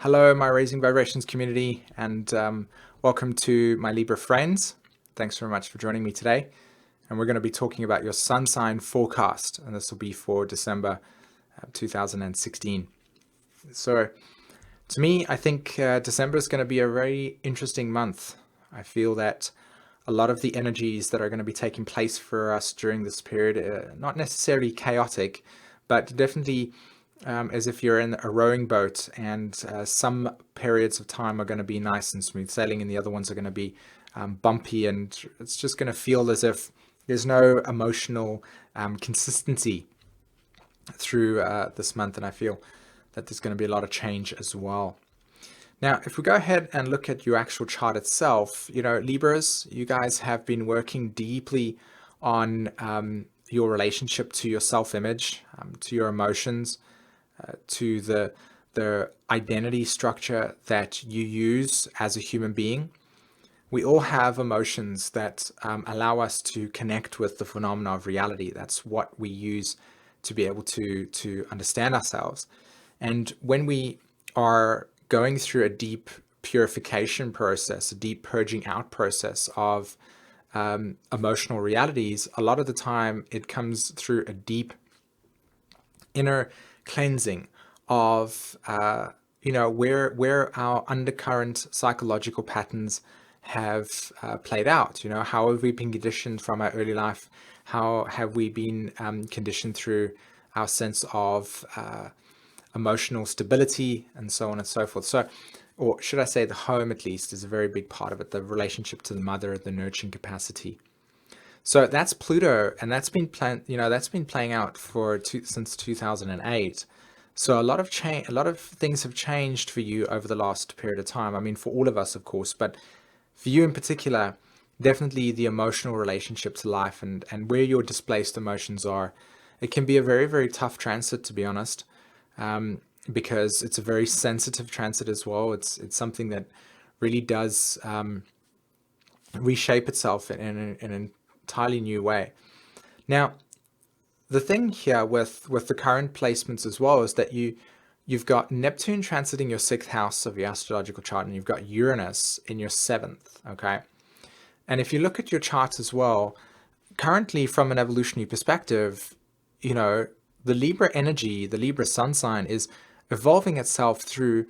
Hello, my Raising Vibrations community, and welcome to my Libra friends. Thanks very much for joining me today. And we're going to be talking about your sun sign forecast, and this will be for December 2016. So, to me, I think December is going to be a very interesting month. I feel that a lot of the energies that are going to be taking place for us during this period are not necessarily chaotic, but definitely as if you're in a rowing boat, and some periods of time are going to be nice and smooth sailing, and the other ones are going to be bumpy, and it's just going to feel as if there's no emotional consistency through this month, and I feel that there's going to be a lot of change as well. Now, if we go ahead and look at your actual chart itself, Libras, you guys have been working deeply on your relationship to your self-image, to your emotions, to the identity structure that you use as a human being. We all have emotions that allow us to connect with the phenomena of reality. That's what we use to be able to understand ourselves. And when we are going through a deep purification process, a deep purging out process of emotional realities, a lot of the time it comes through a deep inner cleansing of where our undercurrent psychological patterns have played out. How have we been conditioned from our early life? How have we been conditioned through our sense of emotional stability, and so on and so forth. So, or should I say, the home at least is a very big part of it, the relationship to the mother, the nurturing capacity. So that's Pluto, and that's been playing out since 2008. So a lot of things have changed for you over the last period of time. I mean, for all of us, of course, but for you in particular, definitely the emotional relationship to life and where your displaced emotions are. It can be a very, very tough transit, to be honest, because it's a very sensitive transit as well. It's something that really does reshape itself in an entirely new way. Now, the thing here with the current placements as well is that you've got Neptune transiting your 6th house of your astrological chart, and you've got Uranus in your 7th, okay? And if you look at your charts as well, currently from an evolutionary perspective, the Libra energy, the Libra sun sign, is evolving itself through: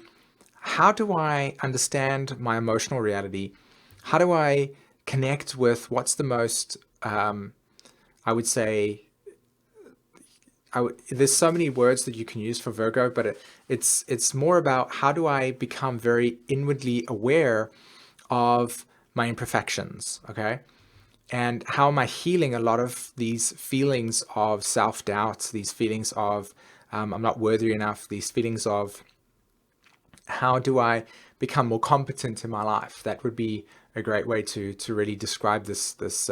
how do I understand my emotional reality? How do I connect with what's the most, I would say, there's so many words that you can use for Virgo, but it's more about how do I become very inwardly aware of my imperfections, okay? And how am I healing a lot of these feelings of self-doubt, these feelings of I'm not worthy enough, these feelings of how do I become more competent in my life? That would be a great way to really describe this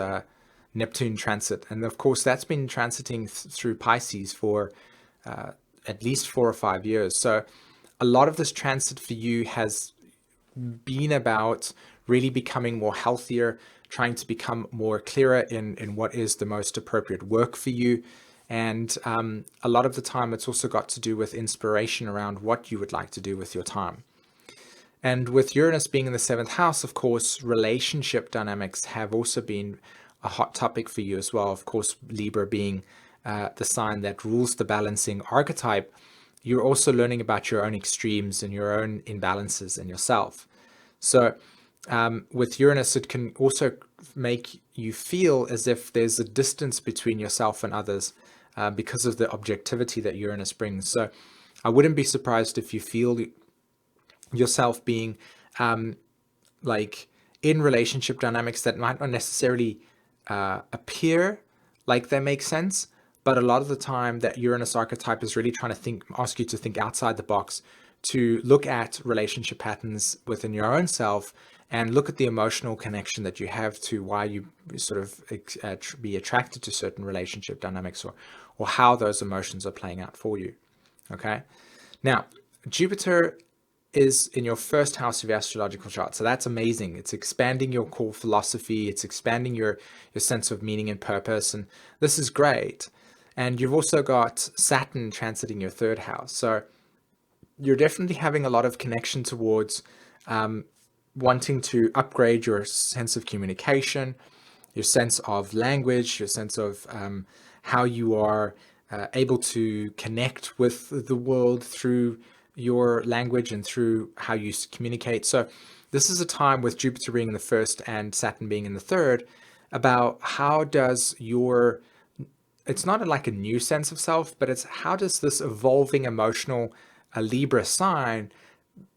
Neptune transit. And of course, that's been transiting through Pisces for at least 4 or 5 years. So a lot of this transit for you has been about really becoming more healthier, trying to become more clearer in what is the most appropriate work for you. And a lot of the time, it's also got to do with inspiration around what you would like to do with your time. And with Uranus being in the 7th house, of course, relationship dynamics have also been a hot topic for you as well. Of course, Libra being the sign that rules the balancing archetype, you're also learning about your own extremes and your own imbalances in yourself. So with Uranus, it can also make you feel as if there's a distance between yourself and others because of the objectivity that Uranus brings. So I wouldn't be surprised if you feel yourself being like in relationship dynamics that might not necessarily appear like they make sense, but a lot of the time that Uranus archetype is really trying to ask you to think outside the box, to look at relationship patterns within your own self and look at the emotional connection that you have to why you sort of be attracted to certain relationship dynamics, or how those emotions are playing out for you. Okay. Now, Jupiter is in your 1st house of your astrological chart. So that's amazing. It's expanding your core philosophy. It's expanding your sense of meaning and purpose. And this is great. And you've also got Saturn transiting your 3rd house. So you're definitely having a lot of connection towards wanting to upgrade your sense of communication, your sense of language, your sense of how you are able to connect with the world through your language and through how you communicate. So this is a time with Jupiter being in the first and Saturn being in the third, about how does your, it's not like a new sense of self, but it's how does this evolving emotional Libra sign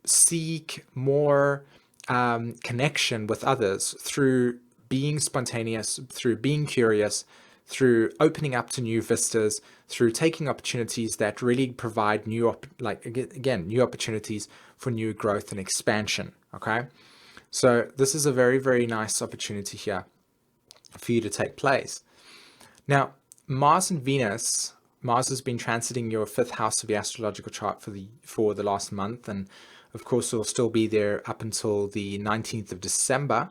seek more connection with others through being spontaneous, through being curious, through opening up to new vistas, through taking opportunities that really provide new opportunities for new growth and expansion. Okay, so this is a very, very nice opportunity here for you to take place. Now, Mars and Venus, Mars has been transiting your fifth house of the astrological chart for the last month, and of course it'll still be there up until the 19th of December.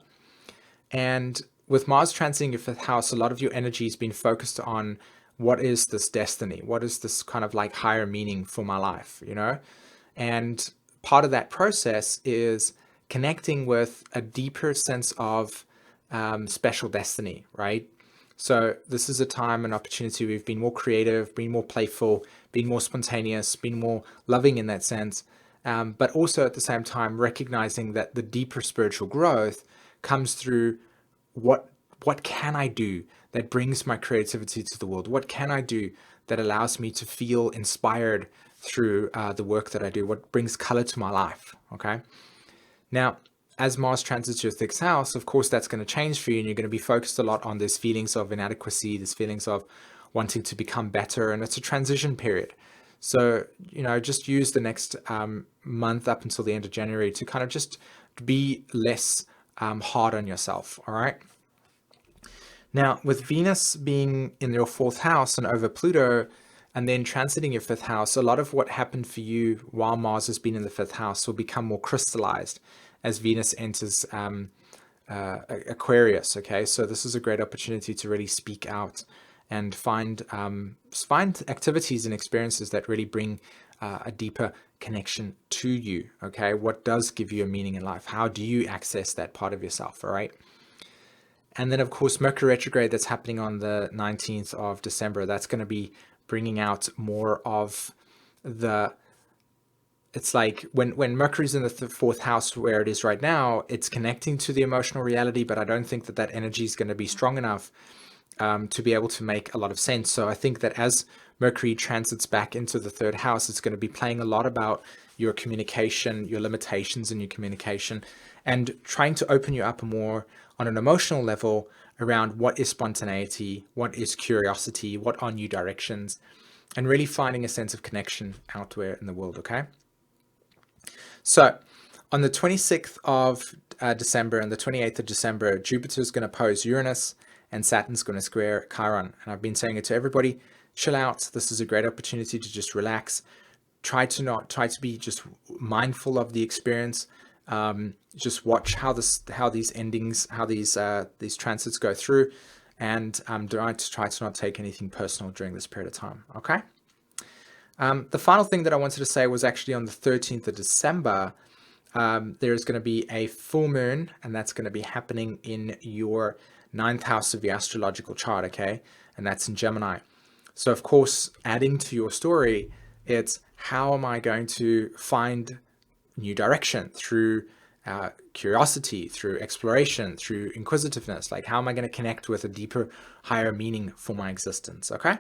And with Mars transiting your fifth house, a lot of your energy has been focused on what is this destiny? What is this kind of like higher meaning for my life, you know? And part of that process is connecting with a deeper sense of special destiny, right? So this is a time and opportunity we've been more creative, been more playful, been more spontaneous, been more loving in that sense. But also at the same time, recognizing that the deeper spiritual growth comes through what can I do that brings my creativity to the world? What can I do that allows me to feel inspired through the work that I do? What brings color to my life? Okay. Now, as Mars transits your sixth house, of course, that's going to change for you, and you're going to be focused a lot on these feelings of inadequacy, these feelings of wanting to become better, and it's a transition period. So, you know, just use the next month up until the end of January to kind of just be less hard on yourself. All right. Now, with Venus being in your fourth house and over Pluto, and then transiting your fifth house, a lot of what happened for you while Mars has been in the fifth house will become more crystallized as Venus enters Aquarius. Okay, so this is a great opportunity to really speak out and find activities and experiences that really bring a deeper connection to you. Okay, what does give you a meaning in life? How do you access that part of yourself? All right. And then, of course, Mercury retrograde that's happening on the 19th of December, that's going to be bringing out more of it's like when Mercury's in the fourth house where it is right now, it's connecting to the emotional reality, but I don't think that energy is going to be strong enough to be able to make a lot of sense. So I think that as Mercury transits back into the third house, it's going to be playing a lot about your communication, your limitations in your communication, and trying to open you up more on an emotional level around what is spontaneity, what is curiosity, what are new directions, and really finding a sense of connection out there in the world, okay? So on the 26th of December and the 28th of December, Jupiter is going to oppose Uranus and Saturn's going to square Chiron. And I've been saying it to everybody, chill out. This is a great opportunity to just relax. Try to be just mindful of the experience. Just watch how these transits go through, and try to not take anything personal during this period of time. Okay. The final thing that I wanted to say was actually on the 13th of December, there is going to be a full moon, and that's going to be happening in your ninth house of the astrological chart. Okay, and that's in Gemini. So of course, adding to your story, it's how am I going to find new direction through curiosity, through exploration, through inquisitiveness? Like, how am I going to connect with a deeper, higher meaning for my existence? Okay.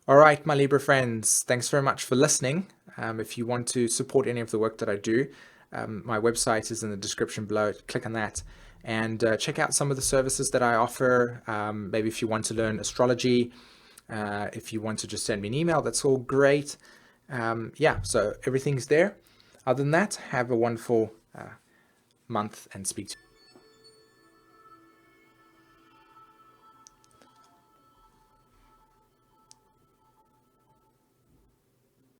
All right, my Libra friends, thanks very much for listening. If you want to support any of the work that I do, my website is in the description below. Click on that and check out some of the services that I offer. Maybe if you want to learn astrology, if you want to just send me an email, that's all great. Yeah, so everything's there. Other than that, have a wonderful month and speak to you.